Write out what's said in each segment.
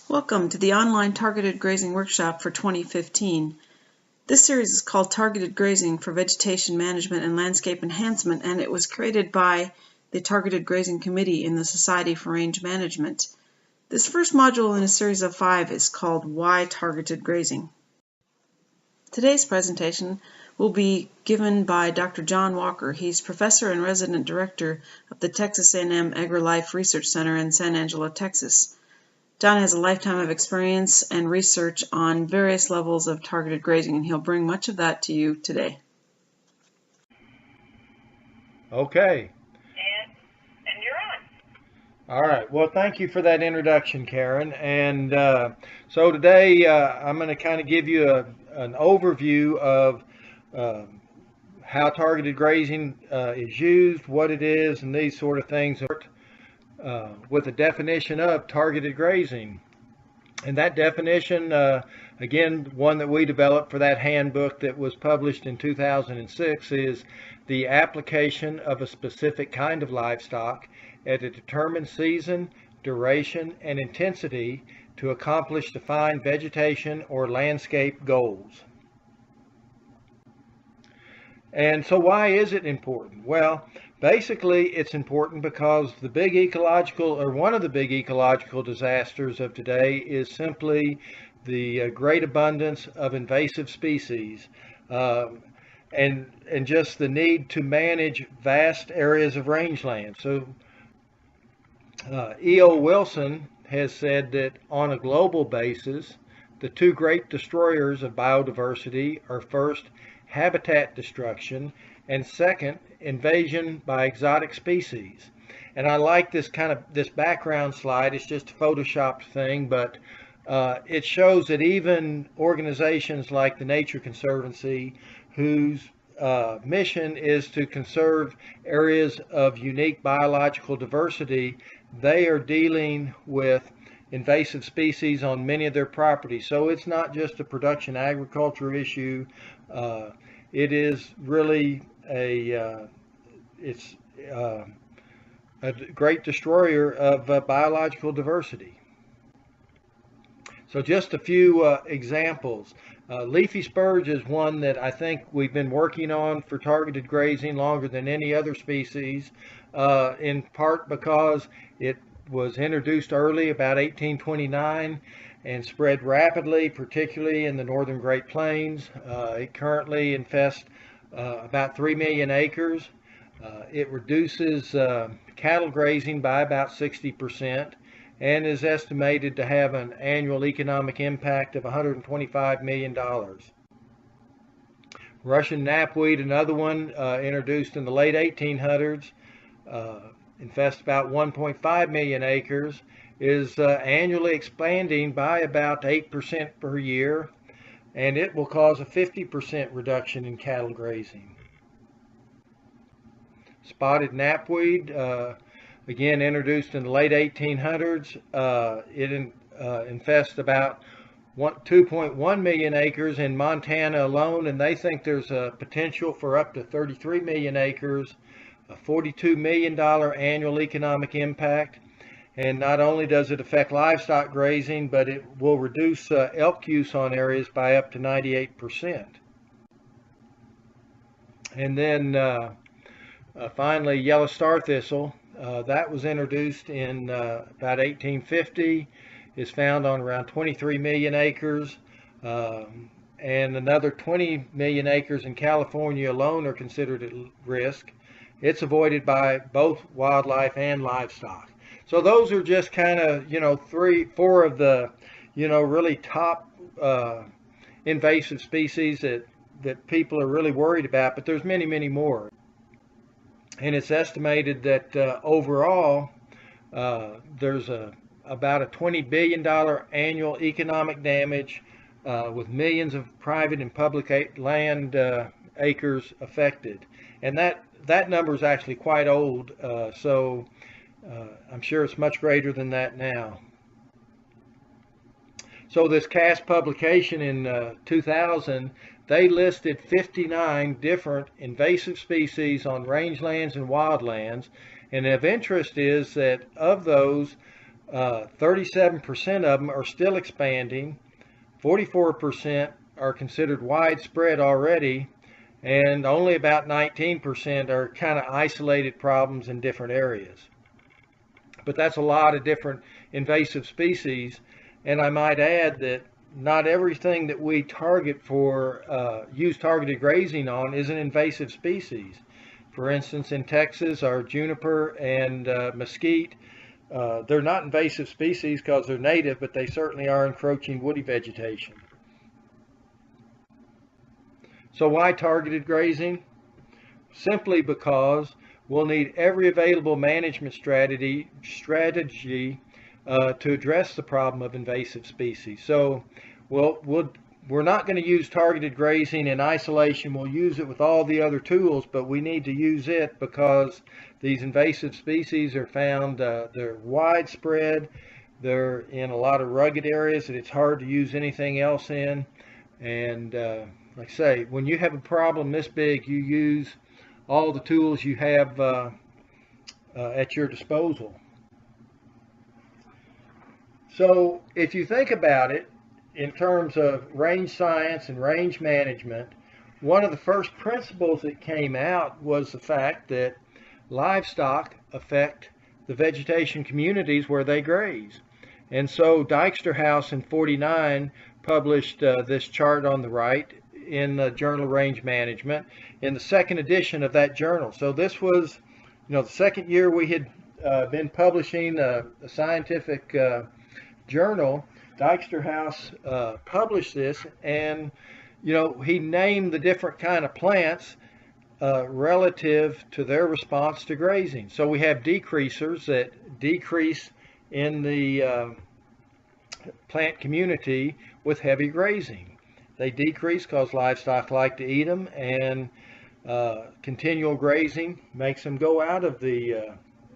Welcome to the online Targeted Grazing Workshop for 2015. This series is called Targeted Grazing for Vegetation Management and Landscape Enhancement, and it was created by the Targeted Grazing Committee in the Society for Range Management. This first module in a series of 5 is called Why Targeted Grazing. Today's presentation will be given by Dr. John Walker. He's Professor and Resident Director of the Texas A&M AgriLife Research Center in San Angelo, Texas. John has a lifetime of experience and research on various levels of targeted grazing, and he'll bring much of that to you today. Okay. And you're on. All right. Well, thank you for that introduction, Karen. And so today I'm going to kind of give you an overview of how targeted grazing is used, what it is, and these sort of things. With a definition of targeted grazing. And that definition, again, one that we developed for that handbook that was published in 2006, is the application of a specific kind of livestock at a determined season, duration, and intensity to accomplish defined vegetation or landscape goals. And so why is it important? Well, basically it's important because the big ecological, or one of the big ecological disasters of today is simply the great abundance of invasive species and just the need to manage vast areas of rangeland. So E.O. Wilson has said that on a global basis, the two great destroyers of biodiversity are first, habitat destruction, and second, invasion by exotic species. And I like this this background slide. It's just a photoshopped thing, but it shows that even organizations like the Nature Conservancy, whose mission is to conserve areas of unique biological diversity, they are dealing with invasive species on many of their properties. So it's not just a production agriculture issue. It is really a great destroyer of biological diversity. So just a few examples. Leafy Spurge is one that I think we've been working on for targeted grazing longer than any other species, in part because it was introduced early, about 1829, and spread rapidly, particularly in the northern Great Plains. It currently infests about 3 million acres. It reduces cattle grazing by about 60% and is estimated to have an annual economic impact of $125 million. Russian knapweed, another one introduced in the late 1800s, infests about 1.5 million acres, is annually expanding by about 8% per year, and it will cause a 50% reduction in cattle grazing. Spotted knapweed, again introduced in the late 1800s, it infests about 2.1 million acres in Montana alone, and they think there's a potential for up to 33 million acres, a $42 million annual economic impact. And not only does it affect livestock grazing, but it will reduce elk use on areas by up to 98%. And then finally, yellow star thistle. That was introduced in about 1850. Is found on around 23 million acres. And another 20 million acres in California alone are considered at risk. It's avoided by both wildlife and livestock. So those are just kind of, 4 of the, really top invasive species that people are really worried about, but there's many, many more. And it's estimated that overall, there's about a $20 billion annual economic damage with millions of private and public land acres affected. And that number is actually quite old, so I'm sure it's much greater than that now. So this CAST publication in 2000, they listed 59 different invasive species on rangelands and wildlands, and of interest is that of those, 37% of them are still expanding, 44% are considered widespread already, and only about 19% are kind of isolated problems in different areas. But that's a lot of different invasive species, and I might add that not everything that we target for use targeted grazing on is an invasive species. For instance, in Texas, our juniper and mesquite, they're not invasive species because they're native, but they certainly are encroaching woody vegetation. So why targeted grazing? Simply because we'll need every available management strategy to address the problem of invasive species. So we're not going to use targeted grazing in isolation. We'll use it with all the other tools, but we need to use it because these invasive species are found, they're widespread, they're in a lot of rugged areas that it's hard to use anything else in. And like I say, when you have a problem this big, you use all the tools you have at your disposal. So if you think about it in terms of range science and range management, one of the first principles that came out was the fact that livestock affect the vegetation communities where they graze. And so Dijksterhouse in '49 published this chart on the right in the Journal of Range Management in the second edition of that journal. So this was, the second year we had been publishing a scientific journal. Dijksterhouse published this, and he named the different kind of plants relative to their response to grazing. So we have decreasers that decrease in the plant community with heavy grazing. They decrease because livestock like to eat them, and continual grazing makes them go out of the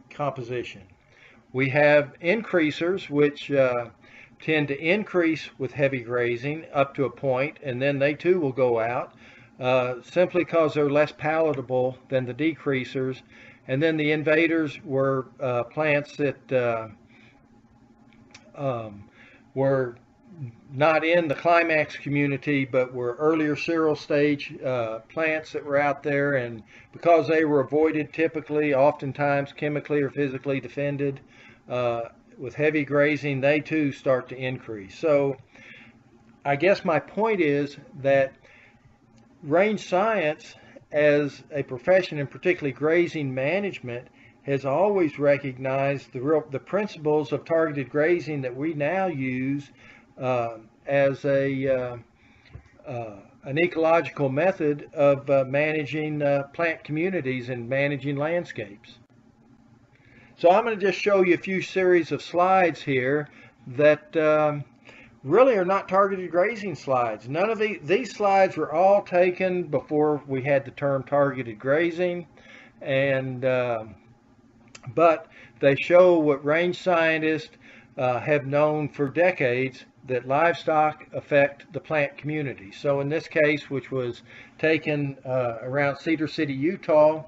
composition. We have increasers, which tend to increase with heavy grazing up to a point, and then they too will go out simply because they're less palatable than the decreasers. And then the invaders were plants that were not in the climax community, but were earlier cereal stage plants that were out there, and because they were avoided typically, oftentimes chemically or physically defended, with heavy grazing, they too start to increase. So I guess my point is that range science as a profession, and particularly grazing management, has always recognized the principles of targeted grazing that we now use as an ecological method of managing plant communities and managing landscapes. So I'm going to just show you a few series of slides here that really are not targeted grazing slides. None of these slides were all taken before we had the term targeted grazing, and but they show what range scientists have known for decades, that livestock affect the plant community. So in this case, which was taken around Cedar City, Utah,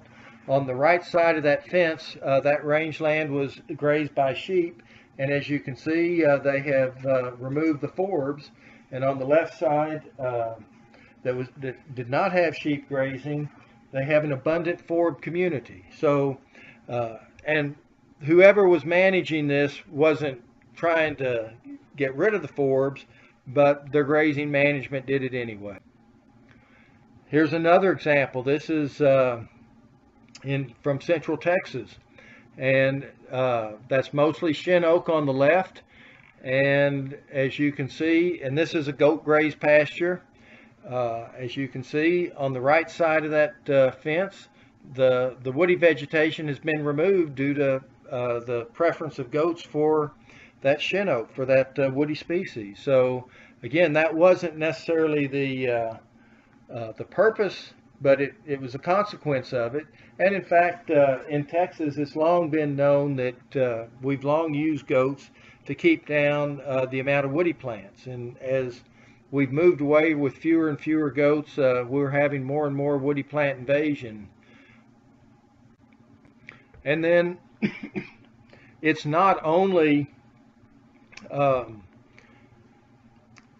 on the right side of that fence, that rangeland was grazed by sheep, and as you can see, they have removed the forbs. And on the left side, that did not have sheep grazing, they have an abundant forb community. So, and whoever was managing this wasn't trying to get rid of the forbs, but their grazing management did it anyway. Here's another example. This is from Central Texas, and that's mostly shin oak on the left, and as you can see, and this is a goat grazed pasture. As you can see on the right side of that fence, the woody vegetation has been removed due to the preference of goats for that shin oak, for that woody species. So again, that wasn't necessarily the purpose, but it was a consequence of it. And in fact, in Texas, it's long been known that we've long used goats to keep down the amount of woody plants. And as we've moved away with fewer and fewer goats, we're having more and more woody plant invasion. And then it's not only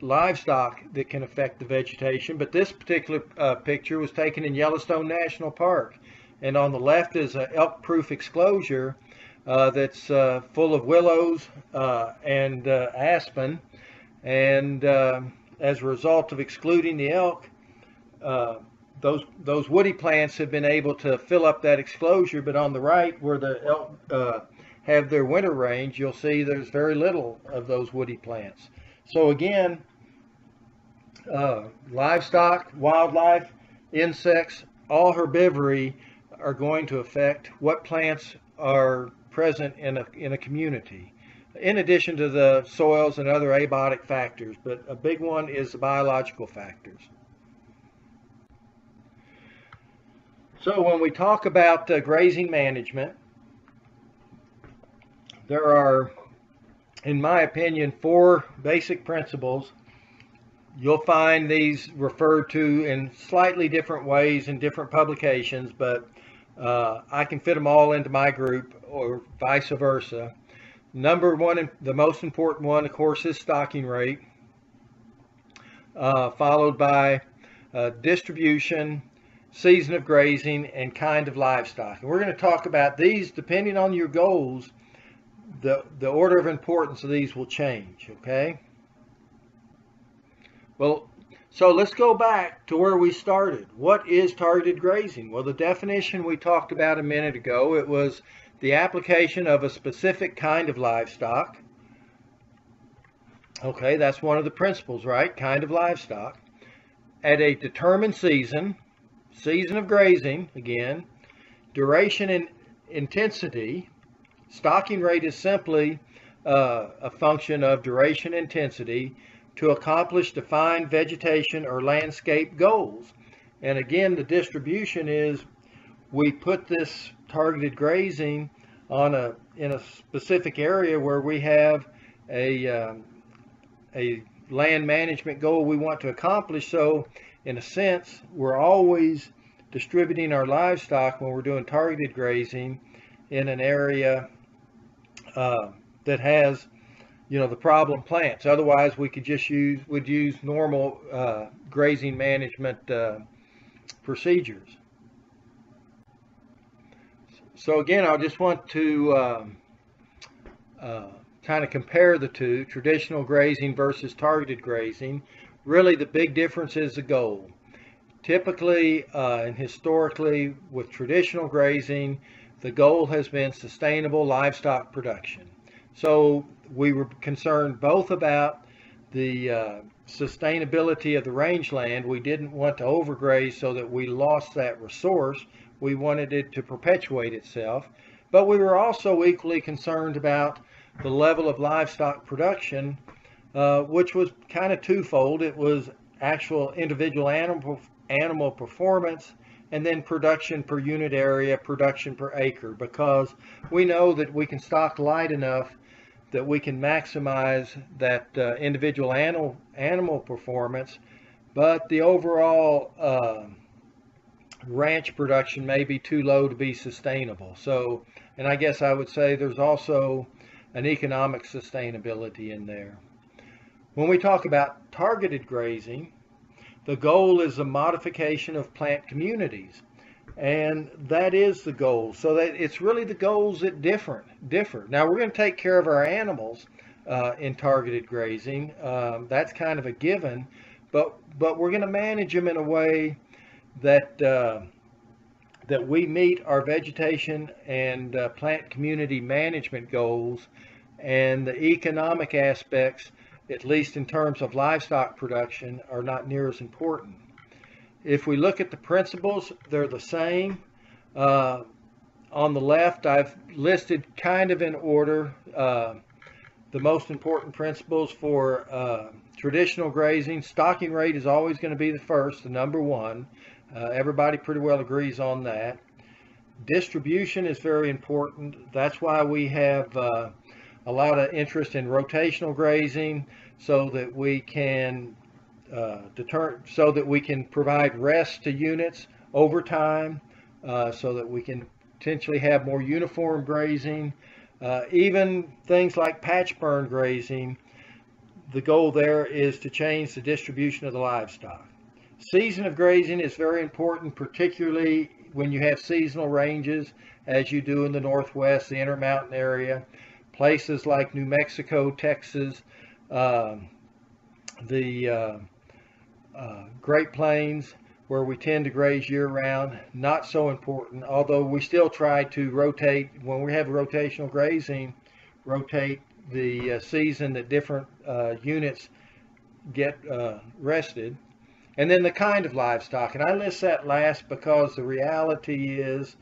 livestock that can affect the vegetation, but this particular picture was taken in Yellowstone National Park, and on the left is an elk-proof exclosure that's full of willows and aspen, and as a result of excluding the elk, those woody plants have been able to fill up that exclosure. But on the right, where the elk have their winter range, you'll see there's very little of those woody plants. So again, livestock, wildlife, insects, all herbivory are going to affect what plants are present in a community, in addition to the soils and other abiotic factors. But a big one is the biological factors. So when we talk about grazing management, there are, in my opinion, 4 basic principles. You'll find these referred to in slightly different ways in different publications, but I can fit them all into my group, or vice versa. Number 1, the most important one, of course, is stocking rate, followed by distribution, season of grazing, and kind of livestock. And we're going to talk about these depending on your goals. The order of importance of these will change, okay? Well, so let's go back to where we started. What is targeted grazing? Well, the definition we talked about a minute ago, it was the application of a specific kind of livestock. Okay, that's one of the principles, right? Kind of livestock. At a determined season of grazing, again, duration and intensity. Stocking rate is simply a function of duration intensity to accomplish defined vegetation or landscape goals. And again, the distribution is, we put this targeted grazing in a specific area where we have a land management goal we want to accomplish. So in a sense, we're always distributing our livestock when we're doing targeted grazing in an area that has, the problem plants. Otherwise, we could just use normal grazing management procedures. So again, I just want to kind of compare the two, traditional grazing versus targeted grazing. Really, the big difference is the goal. Typically and historically, with traditional grazing, the goal has been sustainable livestock production. So we were concerned both about the sustainability of the rangeland. We didn't want to overgraze so that we lost that resource. We wanted it to perpetuate itself. But we were also equally concerned about the level of livestock production, which was kind of twofold. It was actual individual animal performance, and then production per unit area, production per acre, because we know that we can stock light enough that we can maximize that individual animal performance, but the overall ranch production may be too low to be sustainable. So, and I guess I would say there's also an economic sustainability in there. When we talk about targeted grazing, the goal is a modification of plant communities, and that is the goal. So that it's really the goals that differ. Now we're going to take care of our animals in targeted grazing. That's kind of a given, but we're going to manage them in a way that that we meet our vegetation and plant community management goals, and the economic aspects, at least in terms of livestock production, are not near as important. If we look at the principles, they're the same. On the left, I've listed kind of in order the most important principles for traditional grazing. Stocking rate is always going to be the first, the number one. Everybody pretty well agrees on that. Distribution is very important. That's why we have a lot of interest in rotational grazing, so that we can provide rest to units over time, so that we can potentially have more uniform grazing. Even things like patch burn grazing, the goal there is to change the distribution of the livestock. Season of grazing is very important, particularly when you have seasonal ranges, as you do in the Northwest, the Intermountain area, places like New Mexico, Texas, the Great Plains, where we tend to graze year-round. Not so important, although we still try to rotate, when we have rotational grazing, rotate the season that different units get rested. And then the kind of livestock, and I list that last because the reality is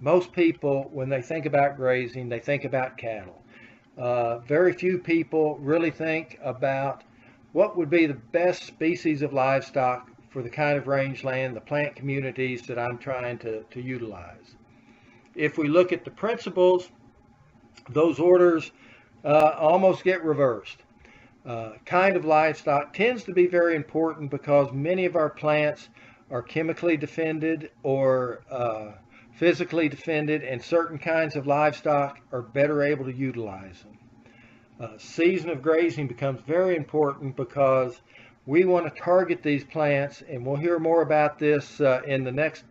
most people, when they think about grazing, they think about cattle. Very few people really think about what would be the best species of livestock for the kind of rangeland, the plant communities that I'm trying to utilize. If we look at the principles, those orders almost get reversed. Kind of livestock tends to be very important because many of our plants are chemically defended or physically defended, and certain kinds of livestock are better able to utilize them. Season of grazing becomes very important because we want to target these plants, and we'll hear more about this in the next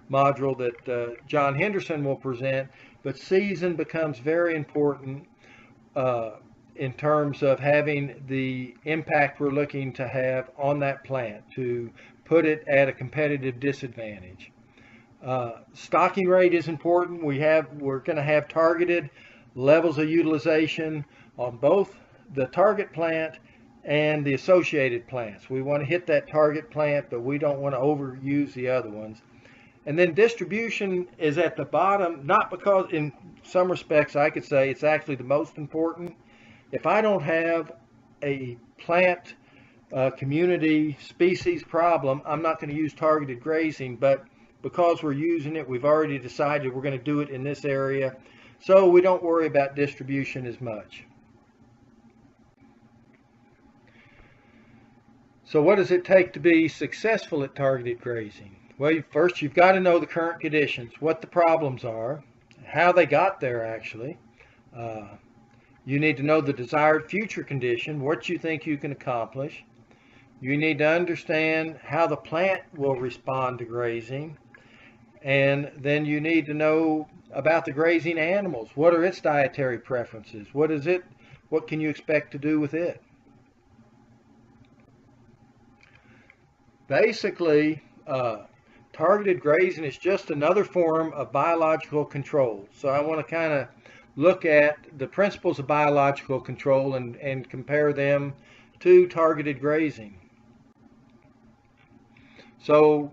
module that John Henderson will present, but season becomes very important in terms of having the impact we're looking to have on that plant to put it at a competitive disadvantage. Stocking rate is important. We're going to have targeted levels of utilization on both the target plant and the associated plants. We want to hit that target plant, but we don't want to overuse the other ones. And then distribution is at the bottom, not because in some respects I could say it's actually the most important. If I don't have a plant community species problem, I'm not going to use targeted grazing, but because we're using it, we've already decided we're going to do it in this area, so we don't worry about distribution as much. So what does it take to be successful at targeted grazing? Well, first you've got to know the current conditions, what the problems are, how they got there actually. You need to know the desired future condition, what you think you can accomplish. You need to understand how the plant will respond to grazing. And then you need to know about the grazing animals. What are its dietary preferences? What can you expect to do with it? Basically, targeted grazing is just another form of biological control. So I want to kind of look at the principles of biological control and compare them to targeted grazing. So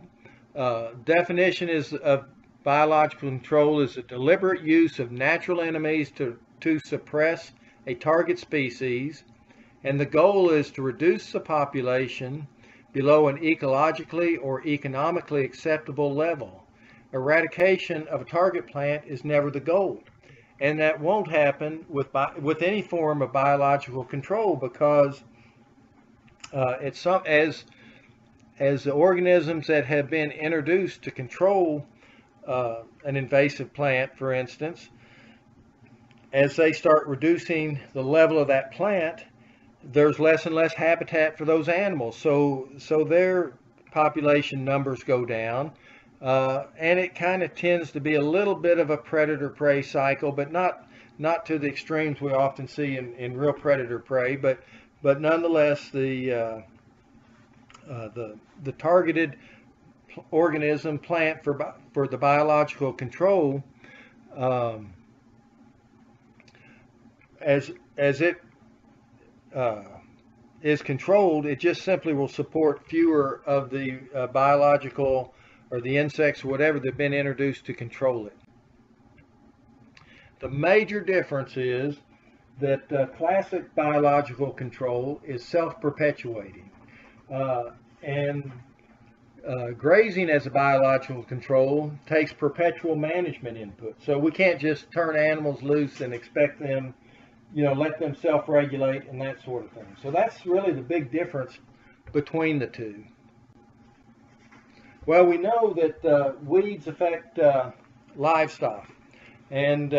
definition of biological control is a deliberate use of natural enemies to suppress a target species, and the goal is to reduce the population below an ecologically or economically acceptable level. Eradication of a target plant is never the goal, and that won't happen with any form of biological control, because as the organisms that have been introduced to control an invasive plant, for instance, as they start reducing the level of that plant, there's less and less habitat for those animals. So their population numbers go down, and it kind of tends to be a little bit of a predator-prey cycle, but not to the extremes we often see in real predator-prey, but nonetheless the targeted organism plant for the biological control, as it is controlled, it just simply will support fewer of the biological or the insects or whatever that have been introduced to control it. The major difference is that classic biological control is self-perpetuating, and grazing as a biological control takes perpetual management input. So we can't just turn animals loose and expect them, let them self-regulate and that sort of thing. So that's really the big difference between the two. Well, we know that weeds affect livestock, And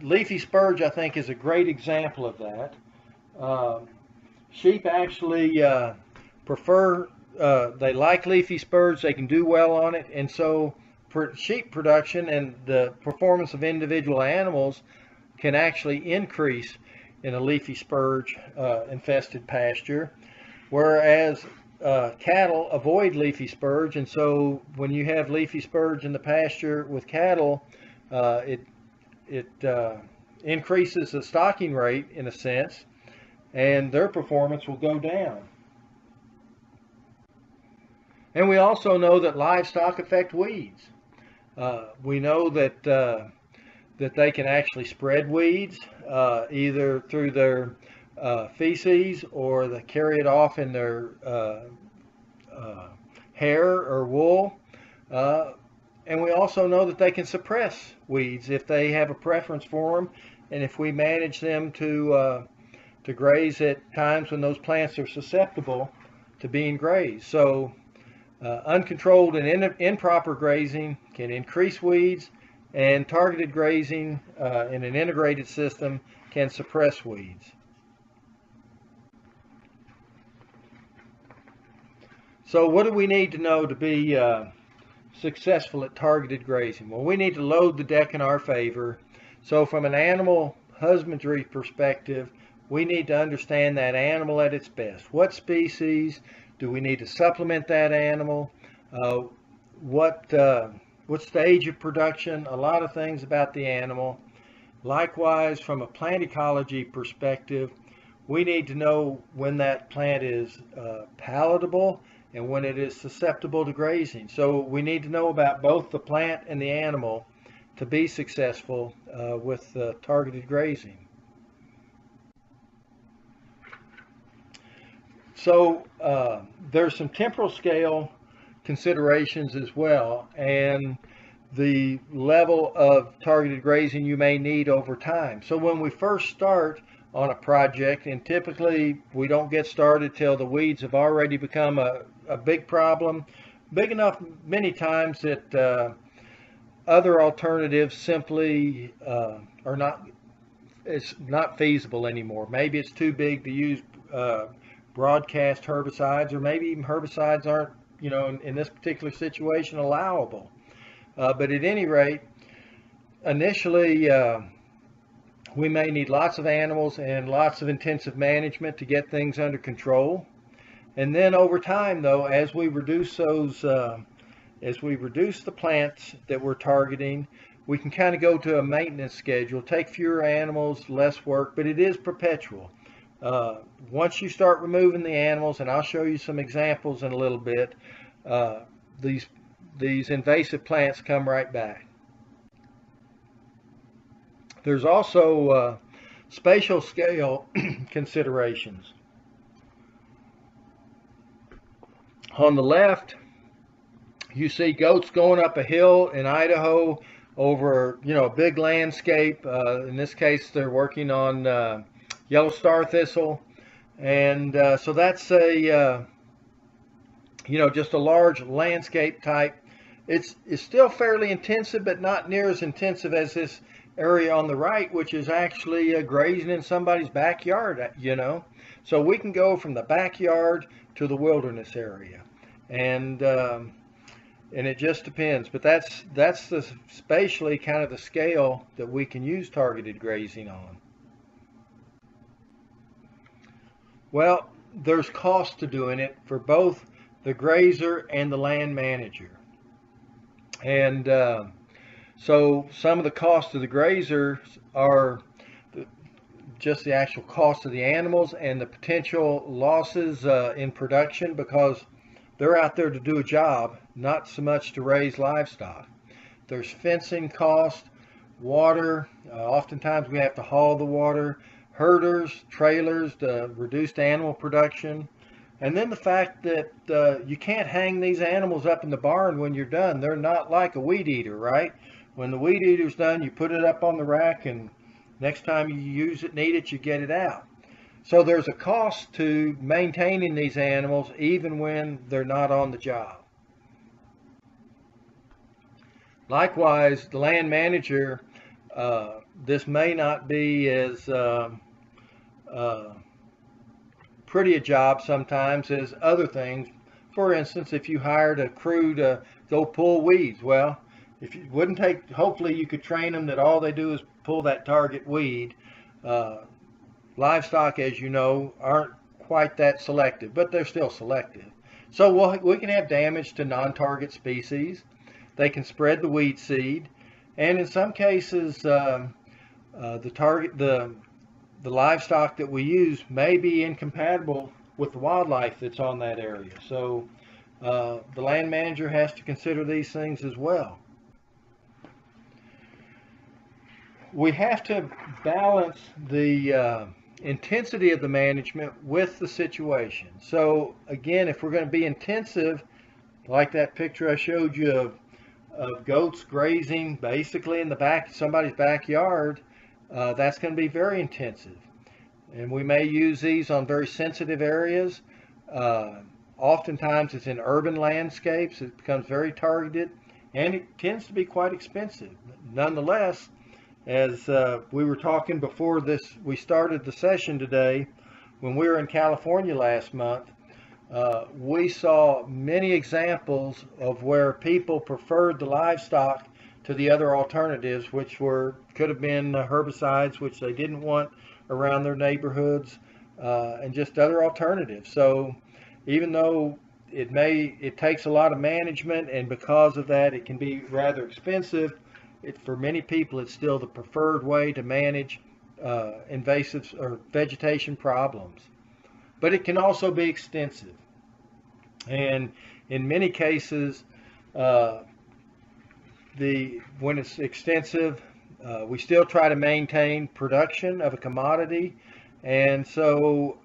Leafy Spurge, I think, is a great example of that. Sheep actually prefer, they like leafy spurge, they can do well on it, and so sheep production and the performance of individual animals can actually increase in a leafy spurge infested pasture, whereas cattle avoid leafy spurge, and so when you have leafy spurge in the pasture with cattle, it increases the stocking rate in a sense, and their performance will go down. And we also know that livestock affect weeds. We know that that they can actually spread weeds either through their feces, or they carry it off in their hair or wool. And we also know that they can suppress weeds if they have a preference for them, and if we manage them to graze at times when those plants are susceptible to being grazed. So uncontrolled and improper grazing can increase weeds, and targeted grazing in an integrated system can suppress weeds. So what do we need to know to be successful at targeted grazing? Well, we need to load the deck in our favor. So from an animal husbandry perspective, we need to understand that animal at its best. What species do we need to supplement that animal? What stage of production? A lot of things about the animal. Likewise, from a plant ecology perspective, we need to know when that plant is palatable and when it is susceptible to grazing. So we need to know about both the plant and the animal to be successful with targeted grazing. So there's some temporal scale considerations as well, and the level of targeted grazing you may need over time. So when we first start on a project, and typically we don't get started till the weeds have already become a big problem, big enough many times that other alternatives simply are not, it's not feasible anymore. Maybe it's too big to use broadcast herbicides, or maybe even herbicides aren't, you know, in this particular situation, allowable. But at any rate, initially we may need lots of animals and lots of intensive management to get things under control. And then over time, though, as we reduce those, as we reduce the plants that we're targeting, we can kind of go to a maintenance schedule, take fewer animals, less work, but it is perpetual. Once you start removing the animals, and I'll show you some examples in a little bit, these invasive plants come right back. There's also spatial scale considerations. On the left, you see goats going up a hill in Idaho over, you know, a big landscape. In this case, they're working on yellow star thistle, and so that's a you know, just a large landscape type. It's still fairly intensive, but not near as intensive as this area on the right, which is actually grazing in somebody's backyard, you know. So we can go from the backyard to the wilderness area, and it just depends. But that's the spatially kind of the scale that we can use targeted grazing on. Well, there's cost to doing it for both the grazer and the land manager. And so some of the costs of the grazers are just the actual cost of the animals and the potential losses in production, because they're out there to do a job, not so much to raise livestock. There's fencing cost, water, oftentimes we have to haul the water, herders, trailers, the reduced animal production, and then the fact that you can't hang these animals up in the barn when you're done. They're not like a weed eater, right? When the weed eater's done, you put it up on the rack, and next time you use it, need it, you get it out. So there's a cost to maintaining these animals even when they're not on the job. Likewise, the land manager this may not be as pretty a job sometimes as other things. For instance, if you hired a crew to go pull weeds, well, if you wouldn't take, hopefully you could train them that all they do is pull that target weed. Livestock, as you know, aren't quite that selective, but they're still selective. So we can have damage to non-target species. They can spread the weed seed, and in some cases, the livestock that we use may be incompatible with the wildlife that's on that area. So the land manager has to consider these things as well. We have to balance the intensity of the management with the situation. So again, if we're going to be intensive, like that picture I showed you of goats grazing basically in the back, somebody's backyard, that's going to be very intensive. And we may use these on very sensitive areas. Oftentimes it's in urban landscapes. It becomes very targeted, and it tends to be quite expensive. Nonetheless, as we were talking before we started the session today, when we were in California last month, we saw many examples of where people preferred the livestock to the other alternatives, which could have been herbicides, which they didn't want around their neighborhoods, and just other alternatives. So even though it takes a lot of management, and because of that it can be rather expensive, for many people it's still the preferred way to manage invasive or vegetation problems. But it can also be extensive, and in many cases when it's extensive, we still try to maintain production of a commodity, and so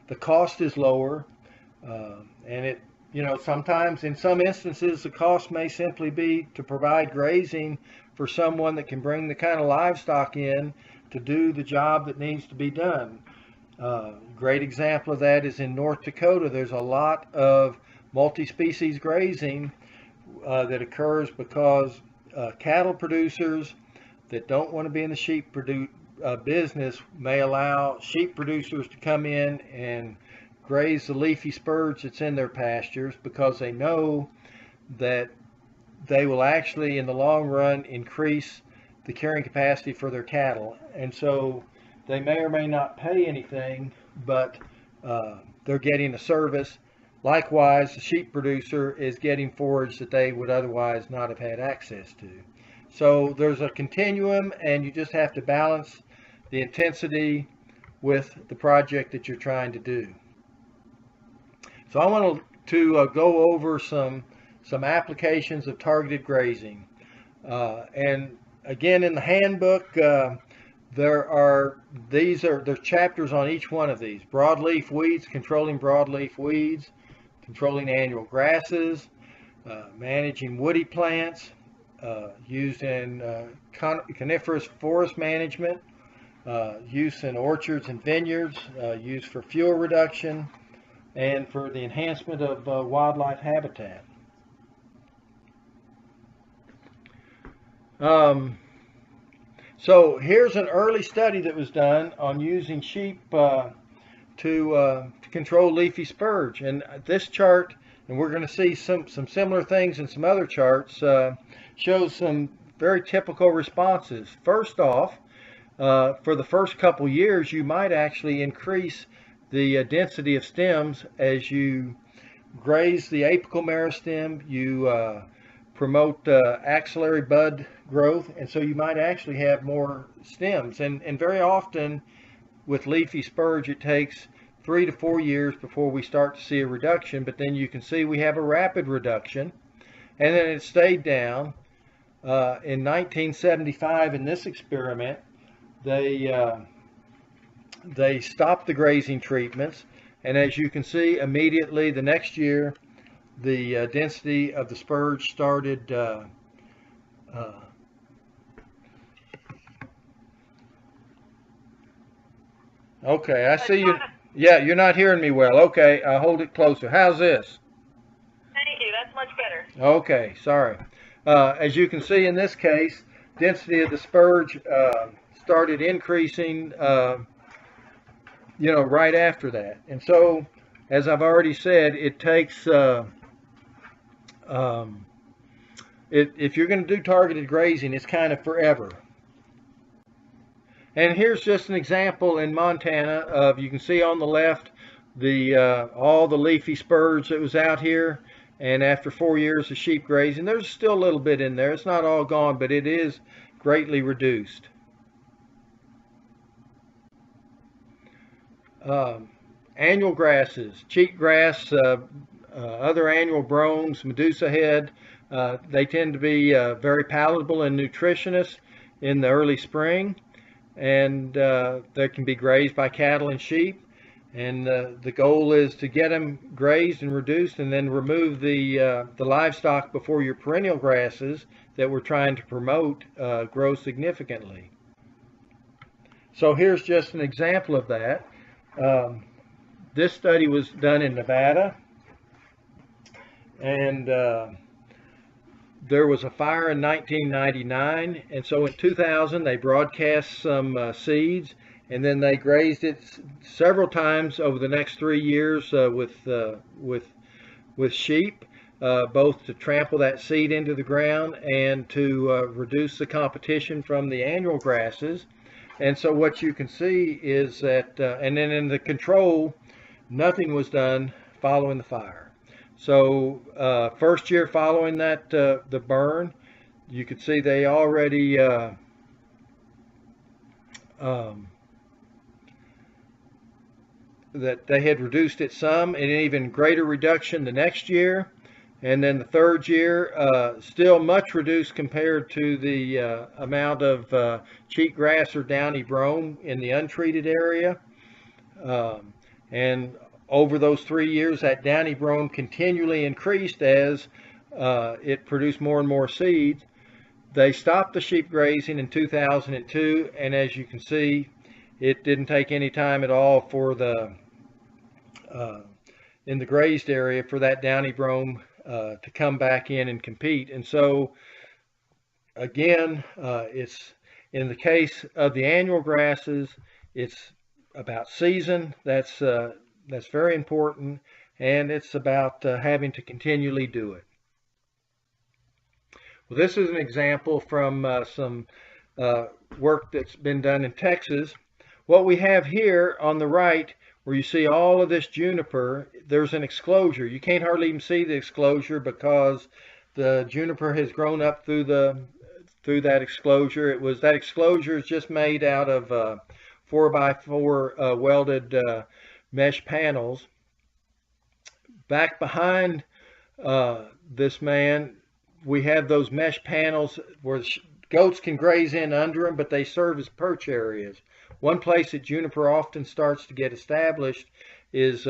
the cost is lower, and sometimes in some instances the cost may simply be to provide grazing for someone that can bring the kind of livestock in to do the job that needs to be done. Great example of that is in North Dakota. There's a lot of multi-species grazing that occurs because cattle producers that don't want to be in the sheep business may allow sheep producers to come in and graze the leafy spurge that's in their pastures, because they know that they will actually in the long run increase the carrying capacity for their cattle. And so they may or may not pay anything, but they're getting a service. Likewise, the sheep producer is getting forage that they would otherwise not have had access to. So there's a continuum, and you just have to balance the intensity with the project that you're trying to do. So I want to go over some applications of targeted grazing. And again, in the handbook, there's chapters on each one of these. Broadleaf weeds, controlling broadleaf weeds, controlling annual grasses, managing woody plants, used in coniferous forest management, use in orchards and vineyards, used for fuel reduction, and for the enhancement of wildlife habitat. So here's an early study that was done on using sheep to control leafy spurge. And this chart, and we're going to see some similar things in some other charts, shows some very typical responses. First off, for the first couple years, you might actually increase the density of stems as you graze the apical meristem. You promote axillary bud growth, and so you might actually have more stems. And very often with leafy spurge, it takes 3 to 4 years before we start to see a reduction, but then you can see we have a rapid reduction, and then it stayed down. In 1975, in this experiment, they stopped the grazing treatments, and as you can see, immediately the next year the density of the spurge started okay, I see you. Yeah, you're not hearing me well. Okay, I'll hold it closer. How's this? Thank you. That's much better. Okay, sorry. As you can see in this case, density of the spurge started increasing, right after that. And so, as I've already said, it takes, if you're going to do targeted grazing, it's kind of forever. And here's just an example in Montana of, you can see on the left, all the leafy spurge that was out here. And after 4 years of sheep grazing, there's still a little bit in there. It's not all gone, but it is greatly reduced. Annual grasses, cheatgrass, other annual bromes, medusa head, they tend to be very palatable and nutritious in the early spring, and they can be grazed by cattle and sheep. And the goal is to get them grazed and reduced, and then remove the livestock before your perennial grasses that we're trying to promote grow significantly. So here's just an example of that. This study was done in Nevada, and there was a fire in 1999, and so in 2000 they broadcast some seeds, and then they grazed it several times over the next 3 years with sheep, both to trample that seed into the ground and to reduce the competition from the annual grasses. And so what you can see is that, and then in the control, nothing was done following the fire. So first year following that, the burn, you could see they already that they had reduced it some, and an even greater reduction the next year. And then the third year, still much reduced compared to the amount of cheatgrass or downy brome in the untreated area. And over those 3 years, that downy brome continually increased as it produced more and more seeds. They stopped the sheep grazing in 2002, and as you can see, it didn't take any time at all for the in the grazed area for that downy brome to come back in and compete. And so again, it's in the case of the annual grasses, it's about season. That's very important, and it's about having to continually do it. Well, this is an example from some work that's been done in Texas. What we have here on the right, where you see all of this juniper, there's an exclosure. You can't hardly even see the exclosure because the juniper has grown up through that exclosure. That exclosure is just made out of 4x4 welded mesh panels. Back behind this man, we have those mesh panels where goats can graze in under them, but they serve as perch areas. One place that juniper often starts to get established is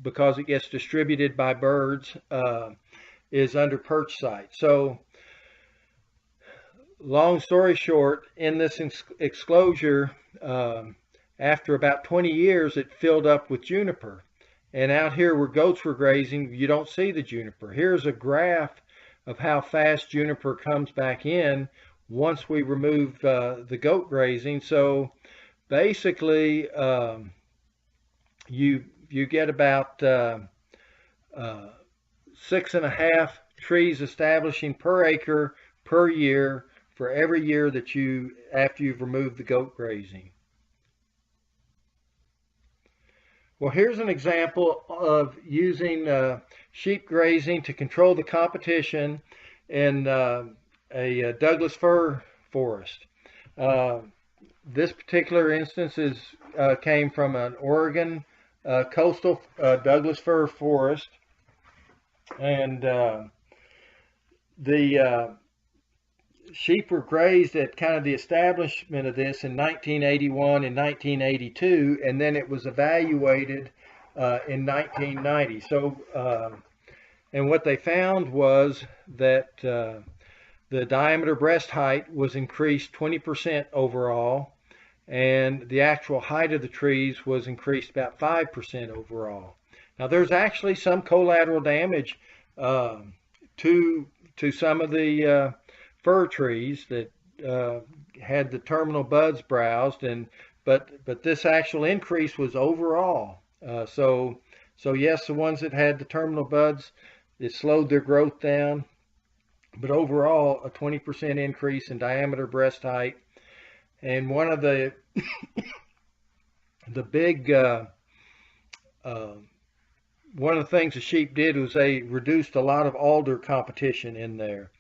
because it gets distributed by birds, is under perch sites. So long story short, in this exclosure, after about 20 years, it filled up with juniper. And out here where goats were grazing, you don't see the juniper. Here's a graph of how fast juniper comes back in once we remove the goat grazing. So basically, you get about 6.5 trees establishing per acre per year for every year that after you've removed the goat grazing. Well, here's an example of using sheep grazing to control the competition in a Douglas fir forest. This particular instance came from an Oregon coastal Douglas fir forest, and the sheep were grazed at kind of the establishment of this in 1981 and 1982, and then it was evaluated in 1990. So, and what they found was that the diameter breast height was increased 20% overall, and the actual height of the trees was increased about 5% overall. Now, there's actually some collateral damage to some of the fir trees that had the terminal buds browsed, but this actual increase was overall. So yes, the ones that had the terminal buds, it slowed their growth down, but overall a 20% increase in diameter breast height. And one of the big one of the things the sheep did was they reduced a lot of alder competition in there.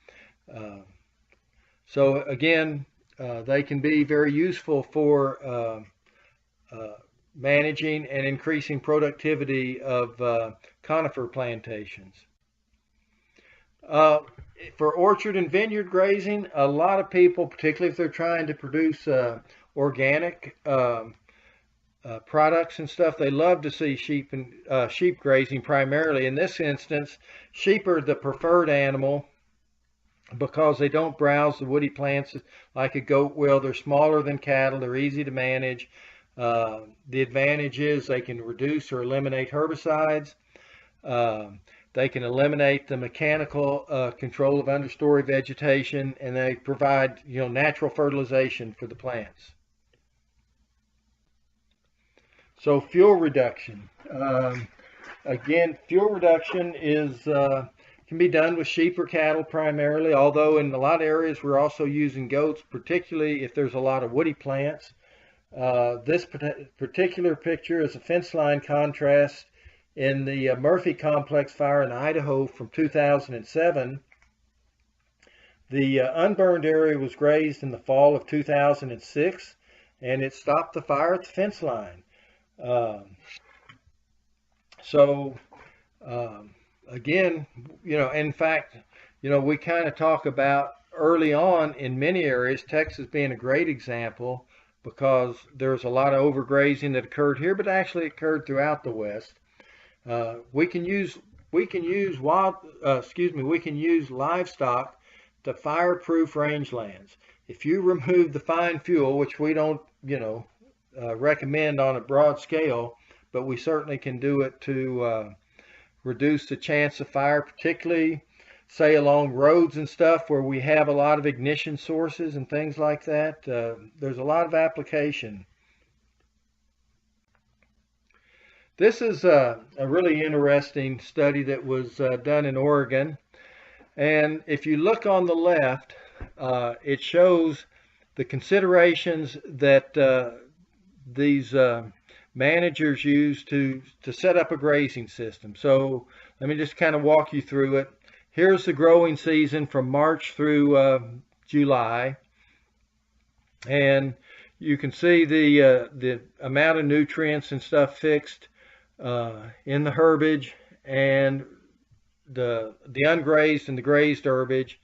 So again, they can be very useful for managing and increasing productivity of conifer plantations. For orchard and vineyard grazing, a lot of people, particularly if they're trying to produce organic products and stuff, they love to see sheep grazing primarily. In this instance, sheep are the preferred animal because they don't browse the woody plants like a goat will. They're smaller than cattle. They're easy to manage. The advantage is they can reduce or eliminate herbicides. They can eliminate the mechanical control of understory vegetation, and they provide, natural fertilization for the plants. So fuel reduction. Again, fuel reduction can be done with sheep or cattle primarily, although in a lot of areas we're also using goats, particularly if there's a lot of woody plants. This particular picture is a fence line contrast in the Murphy Complex fire in Idaho from 2007. The unburned area was grazed in the fall of 2006, and it stopped the fire at the fence line. Again, in fact, we kind of talk about early on in many areas, Texas being a great example, because there's a lot of overgrazing that occurred here, but actually occurred throughout the West. We can use livestock to fireproof rangelands. If you remove the fine fuel, which we don't, recommend on a broad scale, but we certainly can do it to reduce the chance of fire, particularly say along roads and stuff where we have a lot of ignition sources and things like that. There's a lot of application. This is a really interesting study that was done in Oregon, and if you look on the left, it shows the considerations that these managers use to set up a grazing system. So let me just kind of walk you through it. Here's the growing season from March through July, and you can see the amount of nutrients and stuff fixed in the herbage, and the ungrazed and the grazed herbage,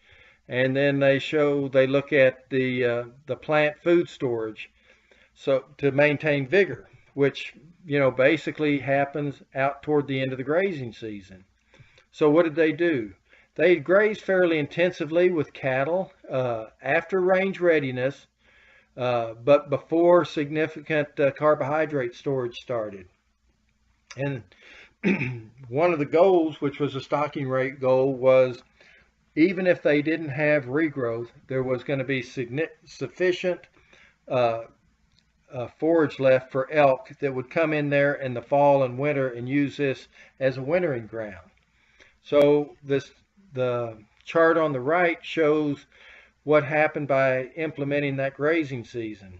and then they look at the plant food storage, so to maintain vigor, which basically happens out toward the end of the grazing season. So what did they do? They grazed fairly intensively with cattle after range readiness, but before significant carbohydrate storage started. And one of the goals, which was a stocking rate goal, was even if they didn't have regrowth, there was going to be sufficient forage left for elk that would come in there in the fall and winter and use this as a wintering ground. So the chart on the right shows what happened by implementing that grazing season.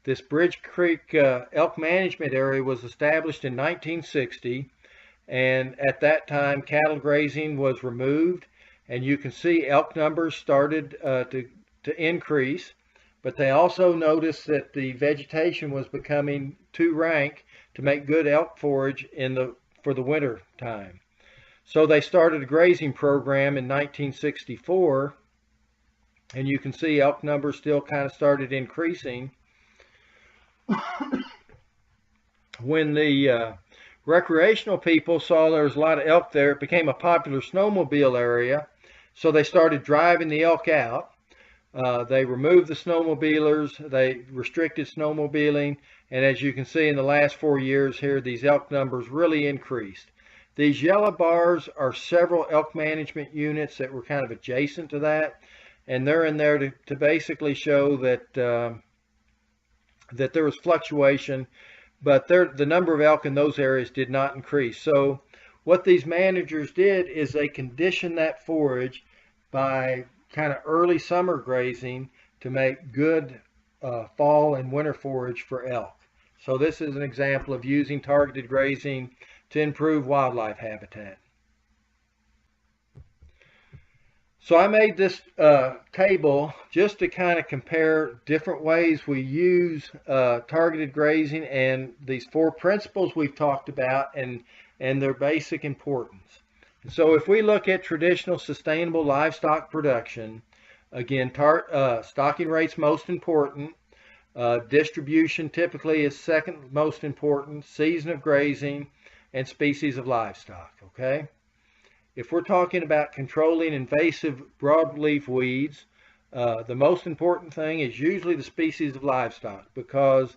This Bridge Creek elk management area was established in 1960, and at that time cattle grazing was removed, and you can see elk numbers started to increase, but they also noticed that the vegetation was becoming too rank to make good elk forage for the winter time. So they started a grazing program in 1964, and you can see elk numbers still kind of started increasing. When the recreational people saw there was a lot of elk there, it became a popular snowmobile area, so they started driving the elk out. They removed the snowmobilers, they restricted snowmobiling, and as you can see in the last 4 years here, these elk numbers really increased. These yellow bars are several elk management units that were kind of adjacent to that, and they're in there to basically show that that there was fluctuation, but the number of elk in those areas did not increase. So what these managers did is they conditioned that forage by kind of early summer grazing to make good fall and winter forage for elk. So this is an example of using targeted grazing to improve wildlife habitat. So I made this table just to kind of compare different ways we use targeted grazing and these 4 principles we've talked about and their basic importance. So if we look at traditional sustainable livestock production, again, stocking rate's most important. Distribution typically is second most important, season of grazing, and species of livestock, okay? If we're talking about controlling invasive broadleaf weeds, the most important thing is usually the species of livestock, because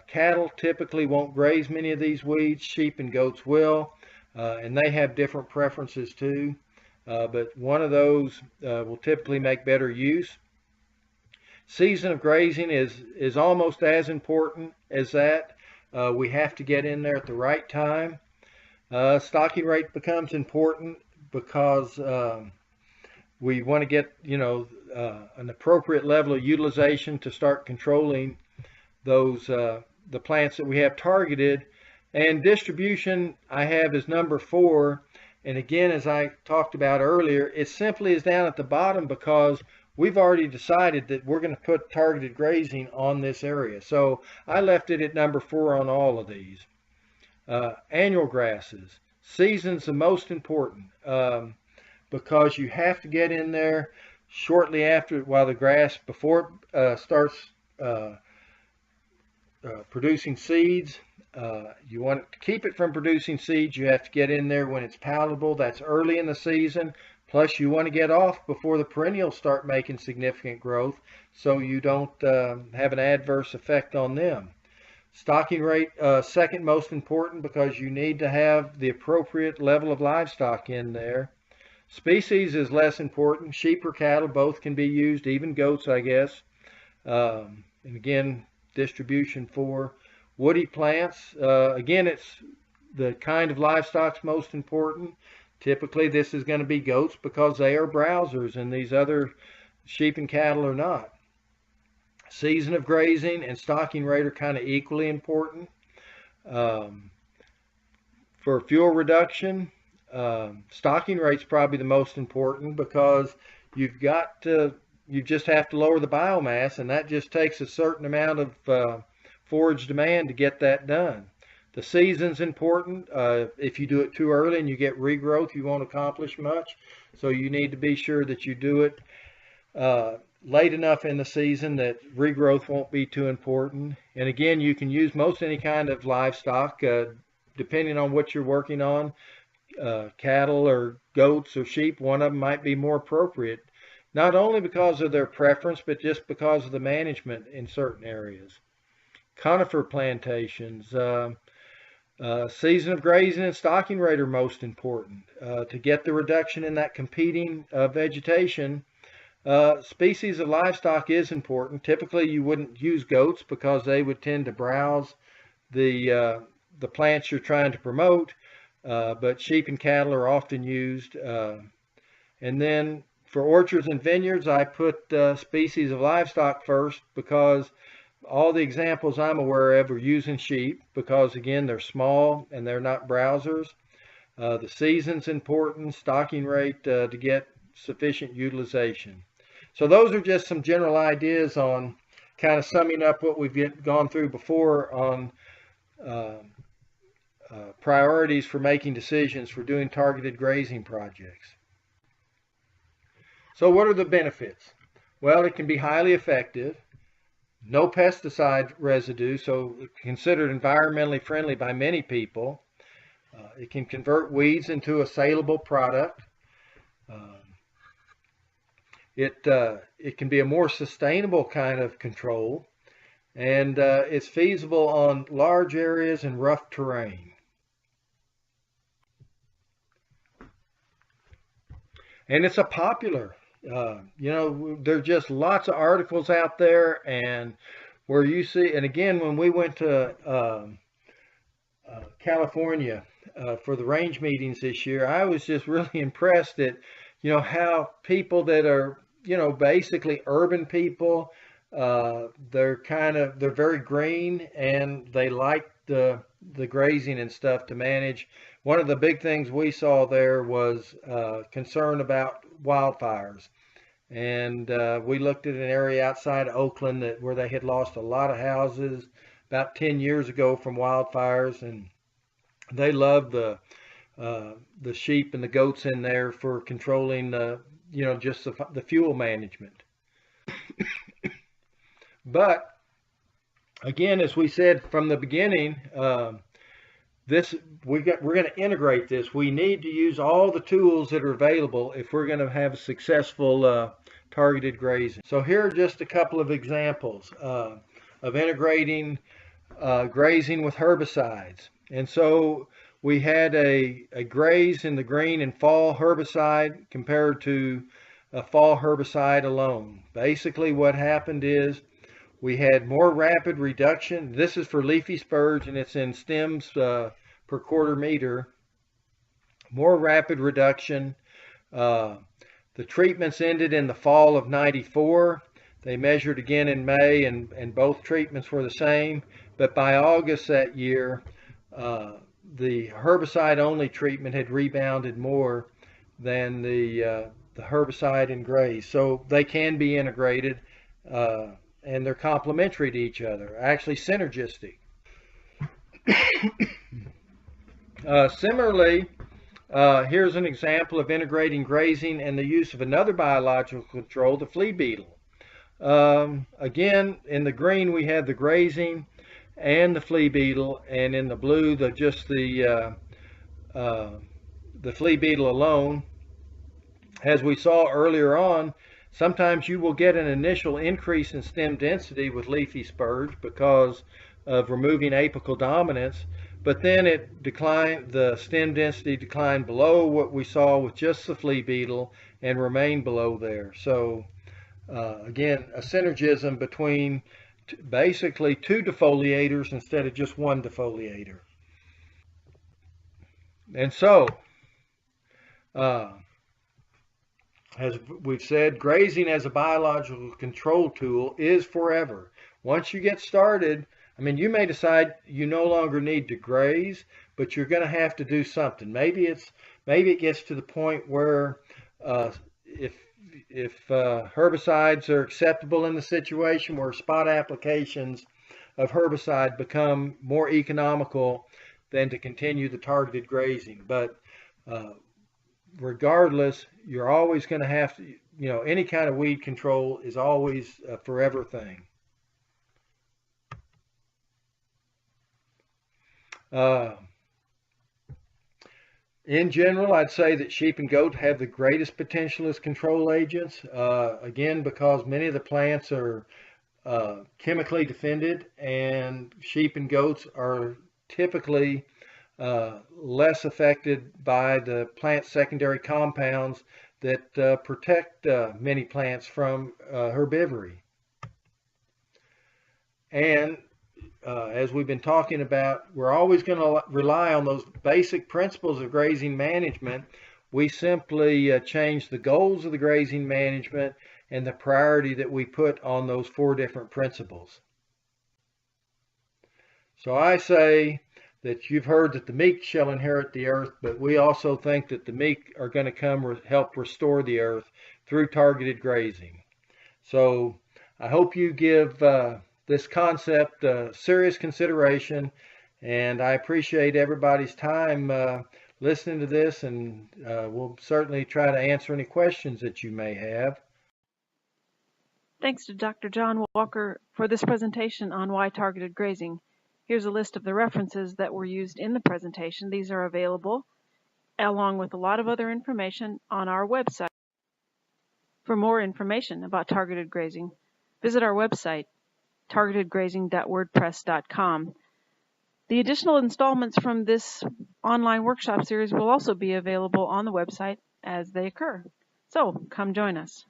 cattle typically won't graze many of these weeds. Sheep and goats will, and they have different preferences too. But one of those will typically make better use. Season of grazing is almost as important as that. We have to get in there at the right time. Stocking rate becomes important because we want to get, an appropriate level of utilization to start controlling those the plants that we have targeted. And distribution I have as number 4. And again, as I talked about earlier, it simply is down at the bottom because we've already decided that we're going to put targeted grazing on this area. So I left it at number 4 on all of these. Annual grasses. Season's the most important because you have to get in there shortly after, while the grass, before it starts producing seeds. You want to keep it from producing seeds, you have to get in there when it's palatable. That's early in the season. Plus you want to get off before the perennials start making significant growth so you don't have an adverse effect on them. Stocking rate, second most important because you need to have the appropriate level of livestock in there. Species is less important. Sheep or cattle, both can be used, even goats, I guess. And again, distribution 4. Woody plants, again, it's the kind of livestock's most important. Typically, this is going to be goats because they are browsers and these other sheep and cattle are not. Season of grazing and stocking rate are kind of equally important. For fuel reduction, stocking rate's probably the most important because you just have to lower the biomass, and that just takes a certain amount of forage demand to get that done. The season's important. If you do it too early and you get regrowth, you won't accomplish much. So you need to be sure that you do it late enough in the season that regrowth won't be too important. And again, you can use most any kind of livestock depending on what you're working on. Cattle or goats or sheep, one of them might be more appropriate, not only because of their preference, but just because of the management in certain areas. Conifer plantations, season of grazing and stocking rate are most important. To get the reduction in that competing vegetation, species of livestock is important. Typically you wouldn't use goats because they would tend to browse the plants you're trying to promote, but sheep and cattle are often used. And then for orchards and vineyards, I put species of livestock first because all the examples I'm aware of are using sheep because, again, they're small and they're not browsers. The season's important, stocking rate to get sufficient utilization. So those are just some general ideas on kind of summing up what we've gone through before on priorities for making decisions for doing targeted grazing projects. So what are the benefits? Well, it can be highly effective. No pesticide residue, so considered environmentally friendly by many people. It can convert weeds into a saleable product. It can be a more sustainable kind of control, and it's feasible on large areas and rough terrain. And it's a popular You know, there's just lots of articles out there, and where you see, and again, when we went to California for the range meetings this year, I was just really impressed at, you know, how people that are, you know, basically urban people, they're very green and they like the grazing and stuff to manage. One of the big things we saw there was concern about wildfires. And we looked at an area outside of Oakland where they had lost a lot of houses about 10 years ago from wildfires, and they love the sheep and the goats in there for controlling you know, just the fuel management. But again, as we said from the beginning, we're going to integrate this. We need to use all the tools that are available if we're going to have a successful targeted grazing. So here are just a couple of examples of integrating grazing with herbicides. And so we had a graze in the green and fall herbicide compared to a fall herbicide alone. Basically what happened is we had more rapid reduction. This is for Leafy Spurge, and it's in stems per quarter meter. More rapid reduction. The treatments ended in the fall of '94. They measured again in May, and both treatments were the same. But by August that year, the herbicide-only treatment had rebounded more than the herbicide and graze. So they can be integrated, and they're complementary to each other, actually synergistic. Similarly, here's an example of integrating grazing and the use of another biological control, the flea beetle. Again, in the green we have the grazing and the flea beetle, and in the blue just the flea beetle alone. As we saw earlier on, sometimes you will get an initial increase in stem density with leafy spurge because of removing apical dominance, but then the stem density declined below what we saw with just the flea beetle and remained below there. So again, a synergism between basically two defoliators instead of just one defoliator. And so, as we've said, grazing as a biological control tool is forever. Once you get started, I mean, you may decide you no longer need to graze, but you're going to have to do something. Maybe it gets to the point where if herbicides are acceptable in the situation where spot applications of herbicide become more economical than to continue the targeted grazing. But regardless, you're always going to have to, you know, any kind of weed control is always a forever thing. In general, I'd say that sheep and goat have the greatest potential as control agents, again, because many of the plants are chemically defended, and sheep and goats are typically less affected by the plant secondary compounds that protect many plants from herbivory. And as we've been talking about, we're always going to rely on those basic principles of grazing management. We simply change the goals of the grazing management and the priority that we put on those 4 different principles. So I say that you've heard that the meek shall inherit the earth, but we also think that the meek are going to come help restore the earth through targeted grazing. So I hope you give this concept serious consideration, and I appreciate everybody's time listening to this, and we'll certainly try to answer any questions that you may have. Thanks to Dr. John Walker for this presentation on why targeted grazing. Here's a list of the references that were used in the presentation. These are available along with a lot of other information on our website. For more information about targeted grazing, visit our website, targetedgrazing.wordpress.com. The additional installments from this online workshop series will also be available on the website as they occur. So come join us.